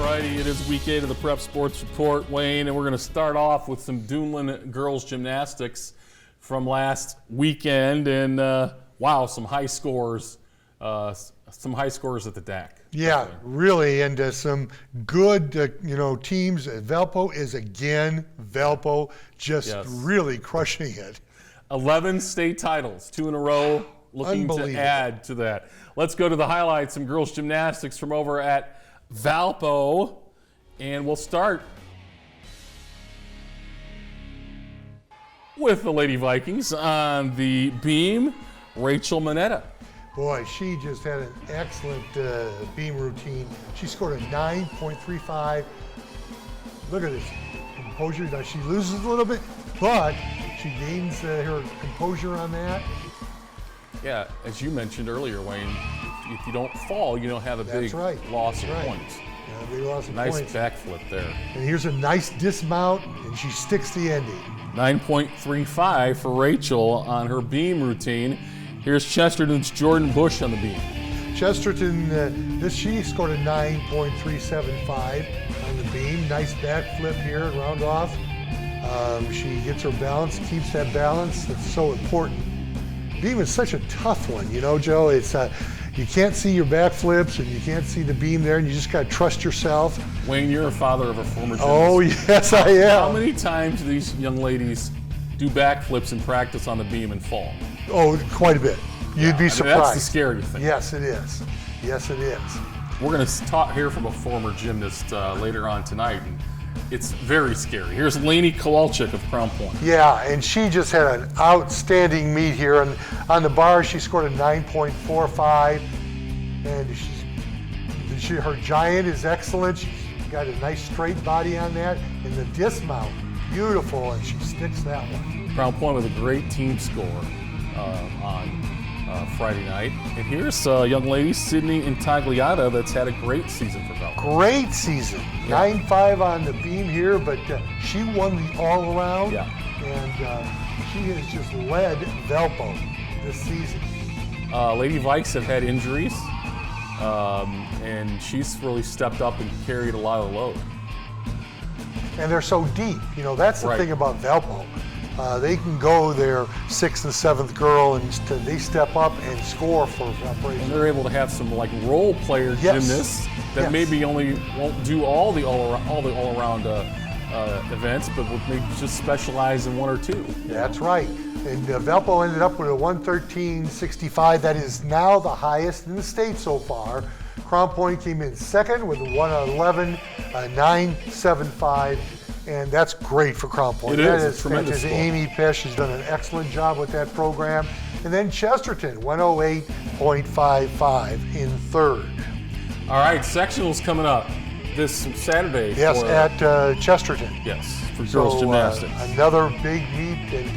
Alrighty, it is week 8 of the Prep Sports Report, Wayne, and we're going to start off with some Duneland girls gymnastics from last weekend, and wow, some high scores at the DAC. Yeah, really, and some good, teams. Valpo is again, just really crushing it. 11 state titles, 2 in a row, looking to add to that. Let's go to the highlights, some girls gymnastics from over at Valpo, and we'll start with the Lady Vikings on the beam, Rachel Mineta. Boy, she just had an excellent beam routine. She scored a 9.35. Look at this composure. Now she loses a little bit, but she gains her composure on that. Yeah, as you mentioned earlier, Wayne, if you don't fall, you don't have a big loss of points. Yeah, big loss of nice points. Backflip there. And here's a nice dismount, and she sticks the ending. 9.35 for Rachel on her beam routine. Here's Chesterton's Jordan Bush on the beam. Chesterton, she scored a 9.375 on the beam. Nice backflip here, round off. She gets her balance, keeps that balance. That's so important. Beam is such a tough one, Joe. It's you can't see your backflips and you can't see the beam there, and you just got to trust yourself. Wayne, you're a father of a former gymnast. Oh, yes, I am. How many times do these young ladies do backflips in practice on the beam and fall? Oh, quite a bit. You'd be surprised. That's the scary thing. Yes, it is. Yes, it is. We're going to hear from a former gymnast later on tonight. And it's very scary. Here's Lainey Kowalczyk of Crown Point. Yeah, and she just had an outstanding meet here. And on the bar, she scored a 9.45. And her giant is excellent. She's got a nice straight body on that. And the dismount, beautiful, and she sticks that one. Crown Point with a great team score on Friday night. And here's a young lady, Sydney Intagliata, that's had a great season for Valpo. Great season. 9.5 on the beam here, but she won the all-around. Yeah. And she has just led Valpo this season. Lady Vikes have had injuries, and she's really stepped up and carried a lot of the load. And they're so deep. That's the thing about Valpo. They can go their 6th and 7th girl, and they step up and score for operation. And they're able to have some role player gymnasts that maybe only won't do all the all-around events, but would maybe just specialize in one or two. That's right. And Valpo ended up with a 113.65. That is now the highest in the state so far. Crown Point came in second with a 111.975. And that's great for Crown Point. It that is a tremendous score. Amy Pesh has done an excellent job with that program. And then Chesterton, 108.55 in third. All right, sectionals coming up this Saturday. Yes, at Chesterton. Yes, for girls gymnastics. Another big meet, and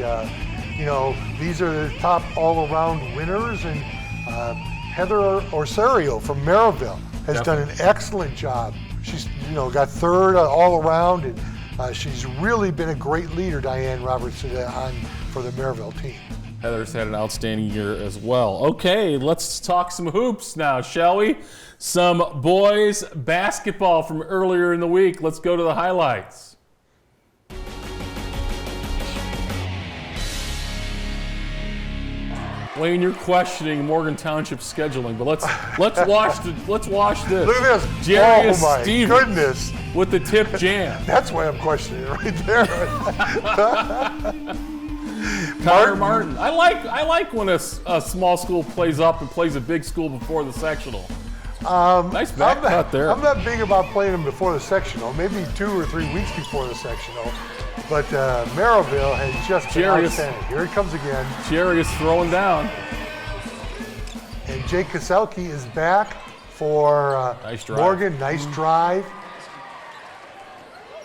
these are the top all-around winners. And Heather Orsario from Maryville has done an excellent job. She's got third all around, and she's really been a great leader, Diane Roberts, for the Maryville team. Heather's had an outstanding year as well. Okay, let's talk some hoops now, shall we? Some boys basketball from earlier in the week. Let's go to the highlights. Wayne, you're questioning Morgan Township's scheduling, but let's watch this. Look at this. Jarius my Stevens goodness. with the tip jam. That's why I'm questioning it right there. Connor Martin. I like when a small school plays up and plays a big school before the sectional. Nice back cut there. I'm not big about playing them before the sectional, maybe 2 or 3 weeks before the sectional. But Maryville has just been outstanding. Here it comes again. Jarius throwing down. And Jake Kaselke is back for Morgan. Nice drive.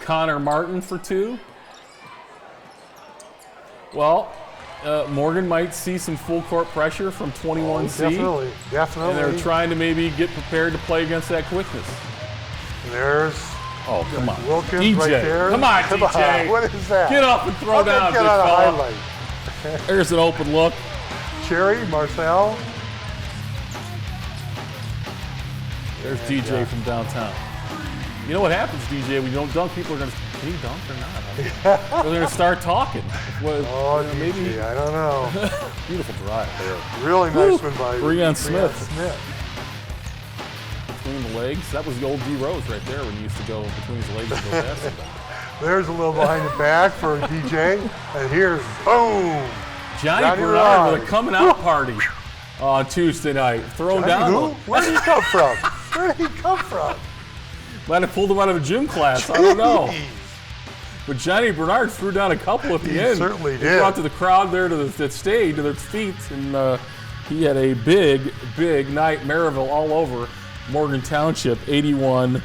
Connor Martin for 2. Well, Morgan might see some full court pressure from 21C. Definitely. And they're trying to maybe get prepared to play against that quickness. And there's come on. Wilkins DJ. right there. Come on, DJ. What is that? Get up and throw down, get on a highlight. There's an open look. Cherry, Marcel. There's DJ from downtown. You know what happens, DJ? When you don't dunk, people are going to say, can he dunk or not? They're going to start talking. Well, Oh, maybe. DJ, I don't know. Beautiful drive there. Really nice one by Breon Smith. Smith. Between the legs. That was the old D Rose right there when he used to go between his legs and go past him. There's a little behind the back for DJ. And here's boom. Johnny Bernard with a coming out party on Tuesday night. Throwing down. Who? Where did he come from? Where did he come from? Might have pulled him out of a gym class. I don't know. Jeez. But Johnny Bernard threw down a couple at the He end. certainly He did. brought to the crowd there that stayed to their feet, and he had a big, big night. Maryville all over Morgan Township, 81-44.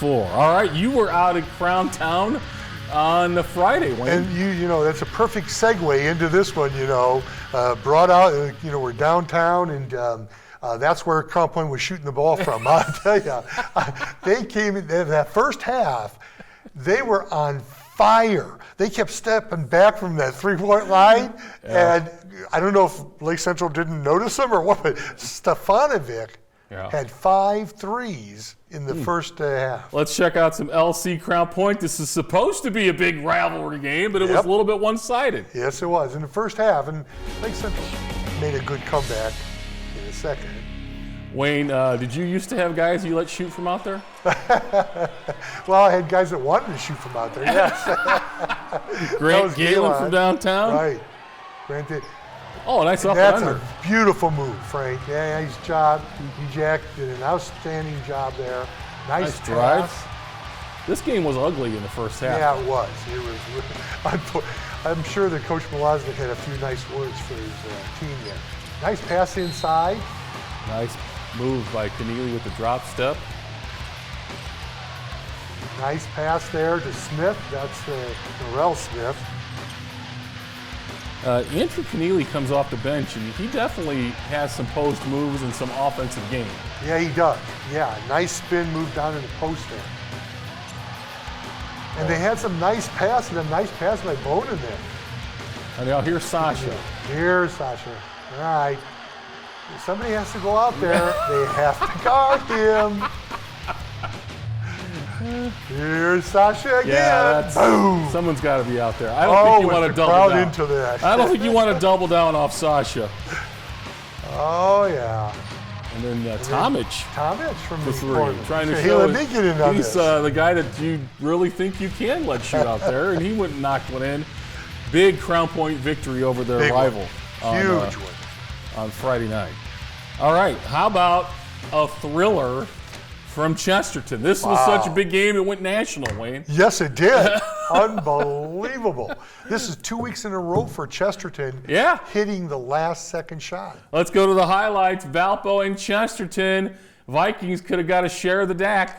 All right, you were out at Crown Town on the Friday, Wayne. And you know, that's a perfect segue into this one. Brought out. We're downtown, and that's where Crown Point was shooting the ball from. I'll tell you, they came in that first half. They were on fire. They kept stepping back from that three-point line, and I don't know if Lake Central didn't notice them or what, but Stefanovic had 5 threes in the first half. Let's check out some LC Crown Point. This is supposed to be a big rivalry game, but it was a little bit one-sided. Yes, it was in the first half, and Lake Central made a good comeback in the second. Wayne, did you used to have guys you let shoot from out there? Well, I had guys that wanted to shoot from out there, yes. Grant Galen from downtown? Right. Grant did. Oh, nice up and That's under. a beautiful move, Frank. Yeah, nice job. Jack did an outstanding job there. Nice drive. pass. This game was ugly in the first half. Yeah, it was. I'm sure that Coach Malaznik had a few nice words for his team there. Nice pass inside. Nice move by Keneally with the drop step. Nice pass there to Smith. That's Norrell Smith. Andrew Keneally comes off the bench, and he definitely has some post moves and some offensive game. Yeah, he does. Yeah, nice spin move down in the post there. And they had some nice passes, a nice pass by Bowden there. And now here's Sasha. Here's Sasha. All right. If somebody has to go out there. They have to guard him. Here's Sasha again. Yeah, boom. Someone's got to be out there. I don't think you want to double down. Into that. I don't think you want to double down off Sasha. Oh yeah. And then Tomic. Tomic from the three. corner. Trying to He show let me get in on he's this. the guy that you really think you can let shoot out there, and he went and knocked one in. Big Crown Point victory over their Big rival. one. Huge one. On Friday night. All right, how about a thriller from Chesterton? This was such a big game, it went national, Wayne. Yes, it did. Unbelievable. This is 2 weeks in a row for Chesterton. Yeah. Hitting the last second shot. Let's go to the highlights. Valpo and Chesterton. Vikings could have got a share of the DAC.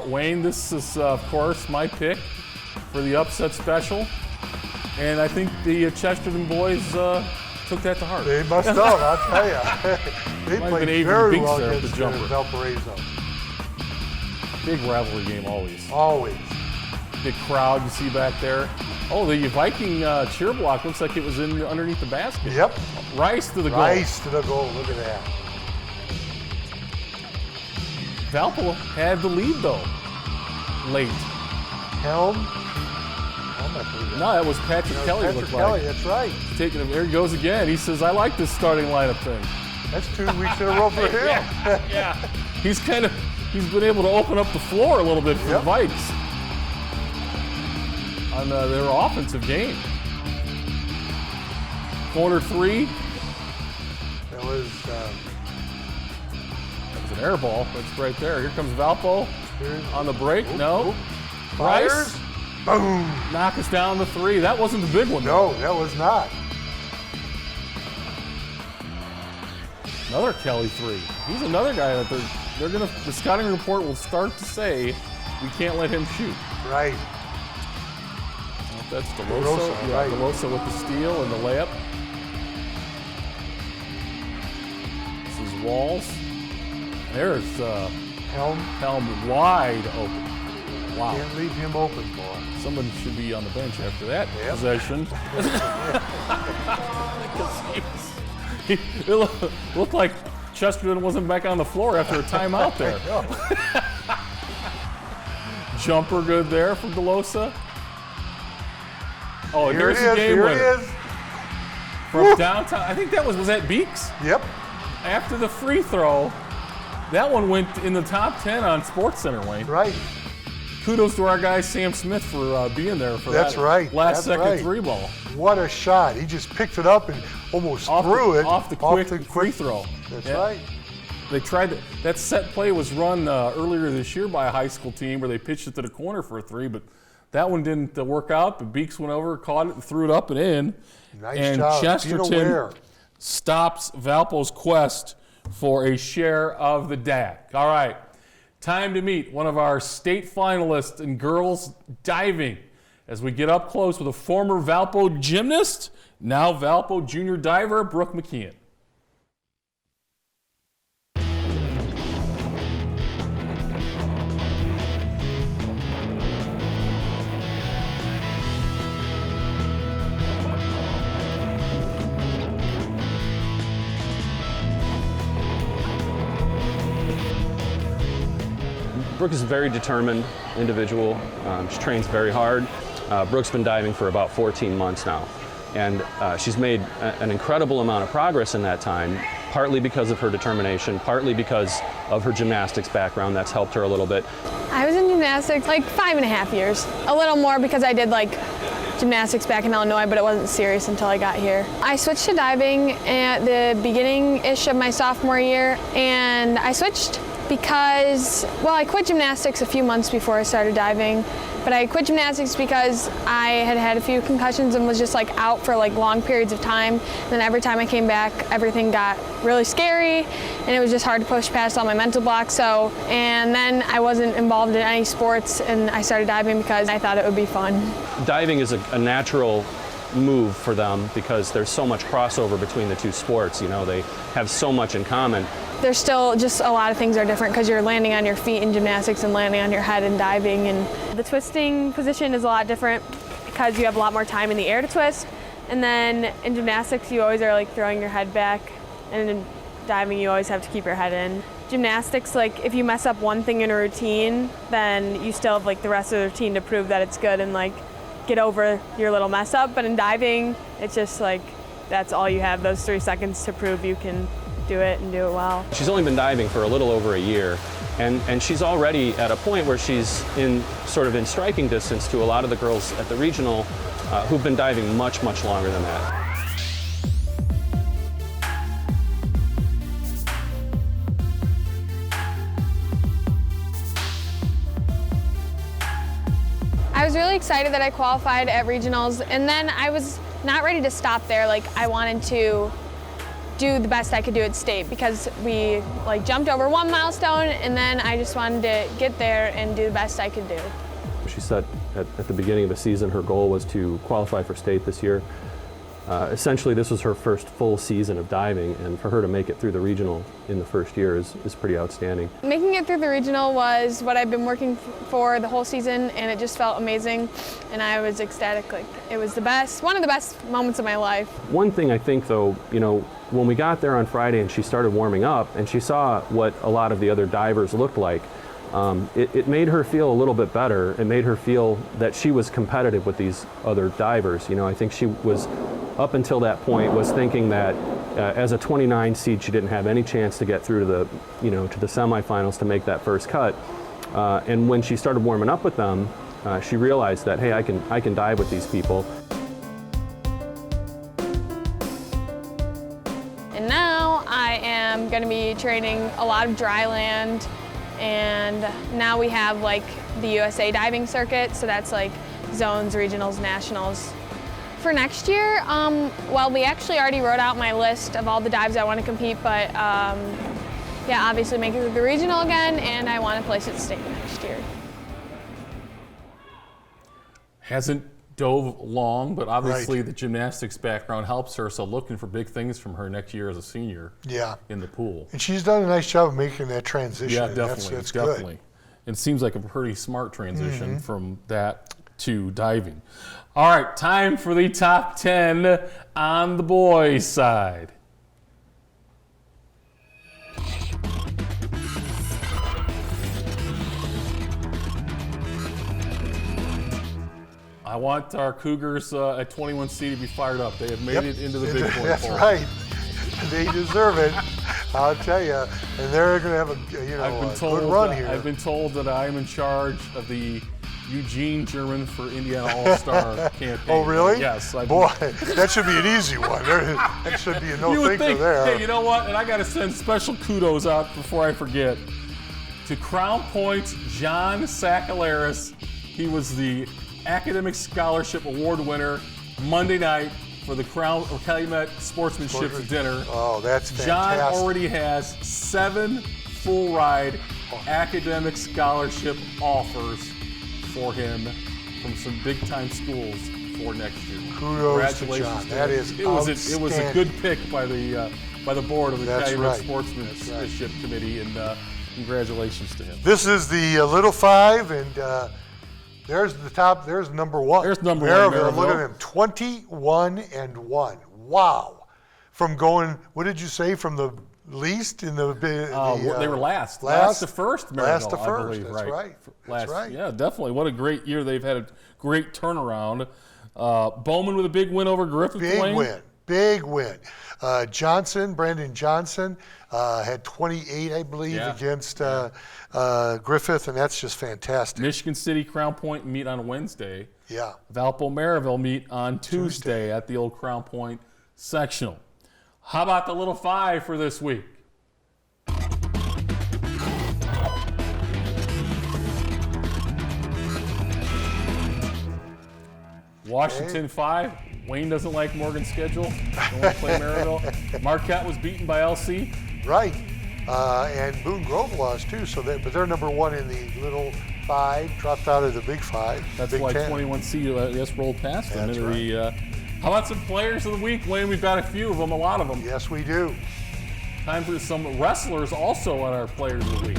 Wayne, this is, of course, my pick for the upset special. And I think the Chesterton boys took that to heart. They must have, I'll tell you. They Might have played been Avery very Binks well there with the against jumper. Valparaiso. Big rivalry game always. Always. Big crowd you see back there. Oh, the Viking cheer block looks like it was in underneath the basket. Yep. Rice to the goal. Rice to the goal. Look at that. Valpo had the lead though. Late. Helm. I'm not believing that. No, that was Patrick Kelly. Patrick Looked Kelly, like. that's right. Taking him. There he goes again. He says, "I like this starting lineup thing." That's 2 weeks in a row for him. Yeah. He's been able to open up the floor a little bit for the Vikes on their offensive game. Corner three. That was An air ball. That's right there. Here comes Valpo on the break. No. Fires. Rice. Boom. Knock us down to three. That wasn't the big one. No, that was not. Another Kelly three. He's another guy that they're gonna. The scouting report will start to say we can't let him shoot. Right. That's DeLoso. DeLoso, Yeah, right. DeLoso with the steal and the layup. This is Walls. There's Helm wide open. Wow. Can't leave him open, boy. Someone should be on the bench after that Yep. possession. It looked like Chesterton wasn't back on the floor after a timeout there. Jumper good there from DeLosa. Oh, here's the game winner. From downtown. I think that was that Beeks? Yep. After the free throw, that one went in the top 10 on SportsCenter, Wayne. Right. Kudos to our guy Sam Smith for being there for That's that right. last That's second right. three ball. What a shot. He just picked it up and almost threw it. Off the quick free throw. That's right. They tried that set play was run earlier this year by a high school team where they pitched it to the corner for a three, but that one didn't work out. But Beeks went over, caught it, and threw it up and in. Nice and job. Chesterton stops Valpo's quest for a share of the DAC. All right, time to meet one of our state finalists in girls diving as we get up close with a former Valpo gymnast, now Valpo junior diver, Brooke McKeon. Brooke is a very determined individual. She trains very hard. Brooke's been diving for about 14 months now, and she's made an incredible amount of progress in that time, partly because of her determination, partly because of her gymnastics background. That's helped her a little bit. I was in gymnastics like 5.5 years, a little more because I did like gymnastics back in Illinois, but it wasn't serious until I got here. I switched to diving at the beginning-ish of my sophomore year, and I switched because, well, I quit gymnastics a few months before I started diving, but I quit gymnastics because I had had a few concussions and was just like out for like long periods of time. And then every time I came back, everything got really scary, and it was just hard to push past all my mental blocks. And then I wasn't involved in any sports, and I started diving because I thought it would be fun. Diving is a natural move for them because there's so much crossover between the two sports. You know, they have so much in common. There's still just a lot of things are different because you're landing on your feet in gymnastics and landing on your head in diving. And the twisting position is a lot different because you have a lot more time in the air to twist. And then in gymnastics, you always are like throwing your head back. And in diving, you always have to keep your head in. Gymnastics, like if you mess up one thing in a routine, then you still have like the rest of the routine to prove that it's good and like get over your little mess up. But in diving, it's just like that's all you have, those 3 seconds to prove you can do it and do it well. She's only been diving for a little over a year, and she's already at a point where she's in striking distance to a lot of the girls at the regional who've been diving much, much longer than that. I was really excited that I qualified at regionals, and then I was not ready to stop there. Like I wanted to do the best I could do at state because we like jumped over one milestone, and then I just wanted to get there and do the best I could do. She said at the beginning of the season her goal was to qualify for state this year. Essentially, this was her first full season of diving, and for her to make it through the regional in the first year is pretty outstanding. Making it through the regional was what I've been working for the whole season, and it just felt amazing, and I was ecstatic. Like it was one of the best moments of my life. One thing I think, though, you know, when we got there on Friday and she started warming up and she saw what a lot of the other divers looked like, it made her feel a little bit better. It made her feel that she was competitive with these other divers. You know, I think she was, up until that point, was thinking that as a 29 seed, she didn't have any chance to get through to the, to the semifinals to make that first cut. And when she started warming up with them, she realized that, hey, I can dive with these people. And now I am going to be training a lot of dry land, and now we have like the USA diving circuit, so that's like zones, regionals, nationals. For next year, well, we actually already wrote out my list of all the dives I want to compete, but yeah, obviously make it through the regional again, and I want to place at state next year. Hasn't dove long, but obviously the gymnastics background helps her, so looking for big things from her next year as a senior in the pool. And she's done a nice job of making that transition. Yeah, definitely, that's definitely. Good. It seems like a pretty smart transition from that to diving. All right, time for the top 10 on the boys' side. I want our Cougars at 21C to be fired up. They have made it into the big boy That's bowl. right. They deserve it. I'll tell you. And they're going to have a good run here. I've been told that I am in charge of the Eugene German for Indiana All-Star campaign. Oh, really? Yes. Boy, that should be an easy one. That should be a no-thinker there. Hey, you know what? And I got to send special kudos out before I forget to Crown Point's John Sakalaris. He was the Academic Scholarship Award winner Monday night for the Calumet Sportsmanship Dinner. Oh, that's fantastic. John already has 7 full-ride academic scholarship offers for him from some big-time schools for next year. Kudos to Congratulations John. to That him. is It was a good pick by the board of the That's Calumet right. Sportsmanship Committee, and congratulations to him. This is the Little Five, and there's the top. There's number one. There's number one, Maryville. Look at Maryville. them, 21-1. Wow. From going, what did you say? From the least in the they were last. Last Last to first, Maryville, last to I first. believe. That's right. right. Last, That's right. Yeah, definitely. What a great year. They've had a great turnaround. Bowman with a big win over Griffith. Big win. Brandon Johnson had 28, I believe, against Griffith, and that's just fantastic. Michigan City, Crown Point meet on Wednesday. Yeah. Valpo, Maryville meet on Tuesday at the old Crown Point sectional. How about the Little Five for this week? Washington 5. Wayne doesn't like Morgan's schedule. Don't want to play Maryville. Marquette was beaten by LC. Right. And Boone Grove lost too, but they're number one in the Little Five, dropped out of the Big Five. That's Big why Ten. 21C just rolled past them. That's How about some players of the week, Wayne? We've got a few of them, a lot of them. Yes, we do. Time for some wrestlers also on our players of the week.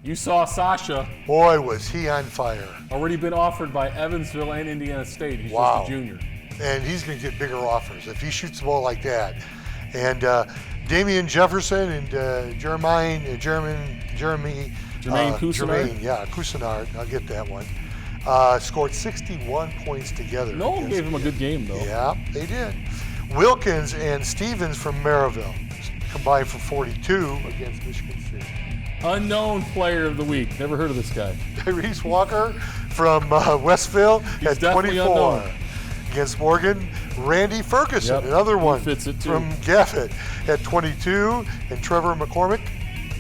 You saw Sasha. Boy, was he on fire. Already been offered by Evansville and Indiana State. He's Wow. just a junior. And he's going to get bigger offers if he shoots the ball like that. And Damian Jefferson and Jermaine Cousinard. Cousinard. I'll get that one. Scored 61 points together. No one gave him a good game, though. Yeah, they did. Wilkins and Stevens from Maryville combined for 42 against Michigan City. Unknown player of the week. Never heard of this guy. Reese Walker from Westville had definitely 24 unknown. against Morgan. Randy Ferguson, Yep, another he one fits it too. from Gaffett, had 22, and Trevor McCormick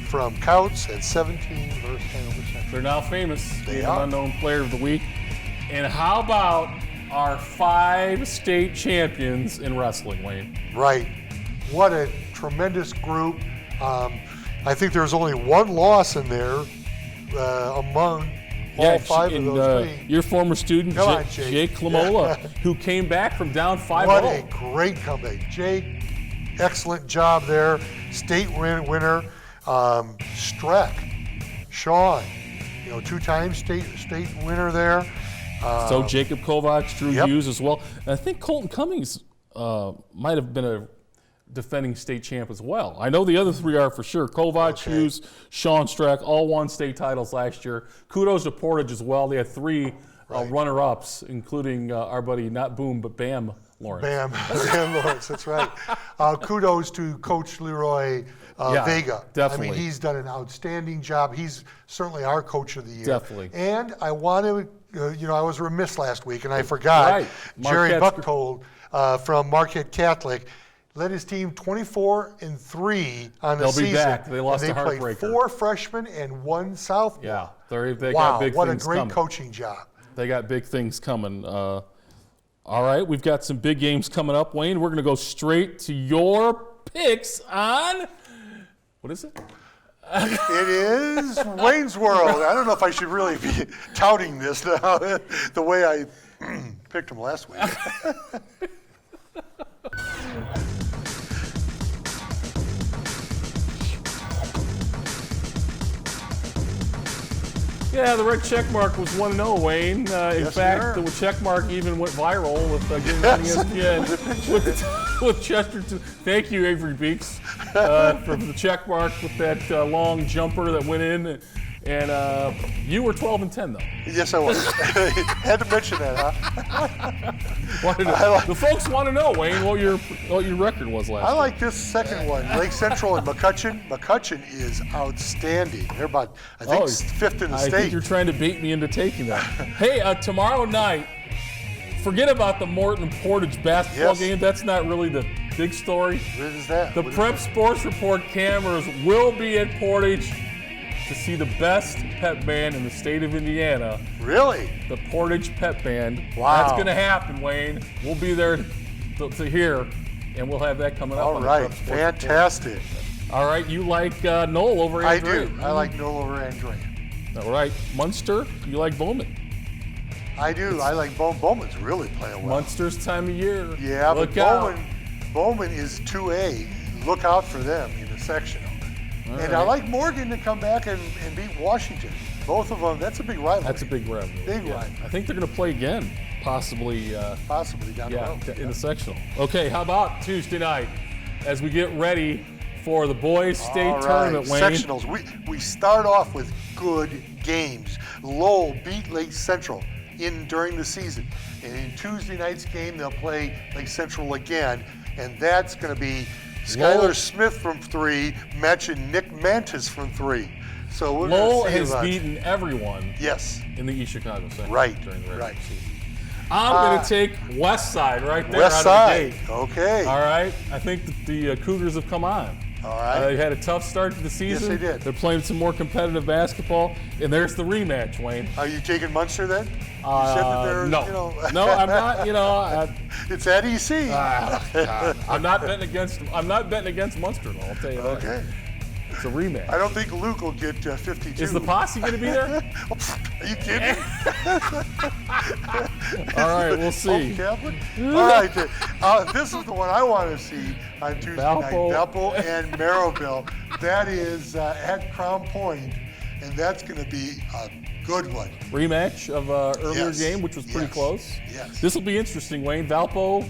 from Couts had 17 versus Hanover Central. They're now famous. They being are. an unknown player of the week. And how about our 5 state champions in wrestling, Wayne? Right. What a tremendous group. I think there's only one loss in there among all 5 of those 3. Your former student, Come on, Jake Clamola, who came back from down 5-0. What a great comeback. Jake, excellent job there. State winner. Streck, Sean, 2-time state winner there. So Jacob Kovacs, Drew Yep. Hughes as well. And I think Colton Cummings might have been a defending state champ as well. I know the other 3 are for sure. Kovacs, Hughes, Sean Streck, all won state titles last year. Kudos to Portage as well. They had 3 runner-ups, including our buddy, not Boom, but Bam Lawrence. Bam Lawrence, that's right. Kudos to Coach Leroy Vega. definitely. I mean, he's done an outstanding job. He's certainly our coach of the year. Definitely. And I want to, I was remiss last week, and I forgot. Right. Jerry Marquette's- Buchtold from Marquette Catholic led his team 24-3 on the They'll season. be back. They lost and a they heartbreaker. played 4 freshmen and 1 sophomore. Yeah, they Wow, got big what a things great coming. coaching job. They got big things coming. All right, we've got some big games coming up, Wayne. We're going to go straight to your picks on, what is it? It is Wayne's World. I don't know if I should really be touting this now, the way I picked him last week. Yeah, the red check mark was 1-0, Wayne. In Yes, fact, sir. the check mark even went viral with getting on ESPN with Chesterton. Thank you, Avery Beeks, for the check mark with that long jumper that went in. And you were 12-10 though. Yes, I was. Had to mention that, huh? The folks want to know, Wayne, what your record was last. I like this second one, Lake Central and McCutcheon. McCutcheon is outstanding. They're about, I think, fifth in the I state. think you're trying to bait me into taking that. Hey, tomorrow night, forget about the Morton Portage basketball Yes. game. That's not really the big story. What is that? The What is Prep that? Sports Report cameras will be at Portage to see the best pep band in the state of Indiana, Really? the Portage Pep Band. Wow. That's going to happen, Wayne. We'll be there to hear, and we'll have that coming up. All on the right. Prep Sports Report. Fantastic. All right, you like Knoll over I Andrea. do. I like Noel over Andrea. All right, Munster, you like Bowman. I do. I like Bowman's really playing well. Munster's time of year. Yeah, Look but out. Bowman is 2A. Look out for them in the sectional. All And I right. like Morgan to come back and beat Washington. Both of them, that's a big rivalry. That's a big rivalry. Big Yeah. rivalry. I think they're going to play again, possibly. Possibly down the Yeah, road. in the sectional. Okay, how about Tuesday night as we get ready for the boys' state All right, tournament, Wayne? sectionals. We start off with good games. Lowell beat Lake Central during the season. And in Tuesday night's game, they'll play Lake Central again. And that's going to be Lowell- Skylar Smith from 3, matching Nick Mantis from 3. So we're Lowell going to see has about beaten everyone Yes. in the East Chicago section Right, during the regular right. season. I'm going to take West Side right there West out Side. of the gate. Okay. All right, I think that the Cougars have come on. All right. They had a tough start to the season. they did. They're playing some more competitive basketball, and there's the rematch, Wayne. Are you taking Munster then? You said that they're, No, you know. no, I'm not. You know, It's at EC. God. I'm not betting against Munster, though. I'll tell you that. Okay. It's a rematch. I don't think Luke will get 52. Is the posse going to be there? Are you kidding? All right, we'll see. Home Catholic? All right. This is the one I want to see on Tuesday Valpo. night. Valpo and Marrowville. That is at Crown Point, and that's going to be a good one. Rematch of earlier Yes. game, which was pretty Yes. close. Yes. This will be interesting, Wayne. Valpo,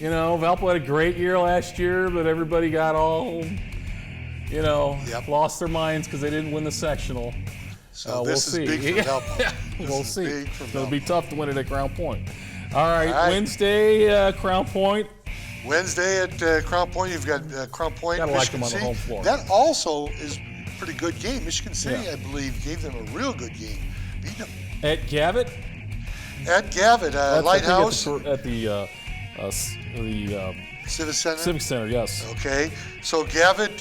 Valpo had a great year last year, but everybody got all, Yep. lost their minds because they didn't win the sectional. So we'll this is see. big for Valpo. This We'll is see. big for It's going to be Valpo. tough to win it at Crown Point. All right, All right. Wednesday, Crown Point. Wednesday at Crown Point, you've got Crown Point, Gotta like Michigan them on the City. home floor. That also is a pretty good game. Michigan City, Yeah. I believe, gave them a real good game. Beat them. At Gavitt. At Gavitt, That's, Lighthouse, I think at the Civic Center. Civic Center, yes. Okay, so Gavitt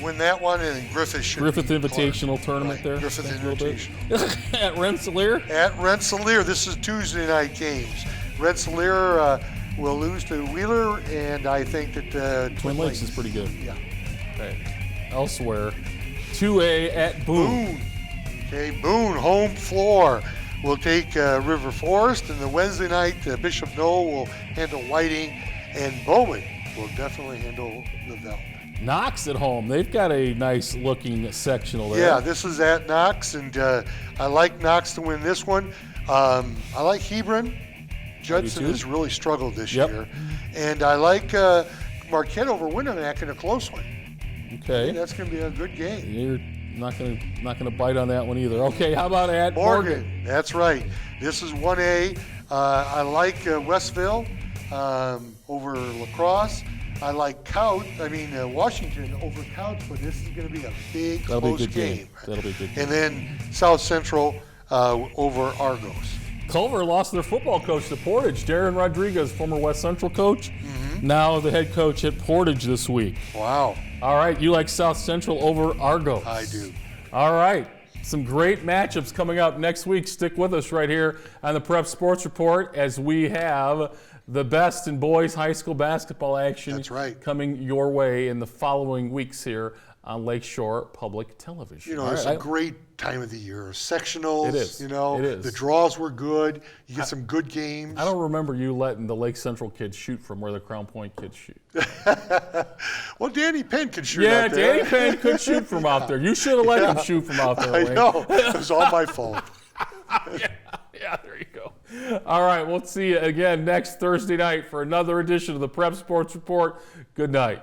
win that one, and Griffith should Griffith be Invitational tournament Right, there. Griffith I think a little bit. Invitational. At Rensselaer. At Rensselaer, this is Tuesday night games. Rensselaer will lose to Wheeler, and I think that Twin Lakes is pretty good. Yeah. Okay. Elsewhere, 2A at Boone. Boone. Okay, Boone, home floor. Will take River Forest, and the Wednesday night, Bishop Knoll will handle Whiting, and Bowman will definitely handle Lavelle. Knox at home. They've got a nice looking sectional there. Yeah, this is at Knox, and I like Knox to win this one. I like Hebron. Judson too. has really struggled this Yep. year. And I like Marquette over Winamac in a close one. Okay. That's going to be a good game. You're not gonna bite on that one either. Okay. How about at Morgan? That's right. This is 1A. I like Westville over Lacrosse. I like Washington over Couch, but this is going to be a big, That'll be a close good game. That'll be a good game. And then South Central over Argos. Culver lost their football coach to Portage. Darren Rodriguez, former West Central coach, now the head coach at Portage this week. Wow, All right, you like South Central over Argos. I do. All right, some great matchups coming up next week. Stick with us right here on the Prep Sports Report as we have the best in boys high school basketball action That's right. coming your way in the following weeks here on Lakeshore Public Television. You know, All there's right, some great time of the year. Sectionals, It is. you know, It is. the draws were good. You get some good games. I don't remember you letting the Lake Central kids shoot from where the Crown Point kids shoot. Well, Danny Penn could shoot Yeah, out there. Danny Penn could shoot from out there. You should have let him shoot from out there, I Wayne. know. It was all my fault. Yeah, there you go. All right, we'll see you again next Thursday night for another edition of the Prep Sports Report. Good night.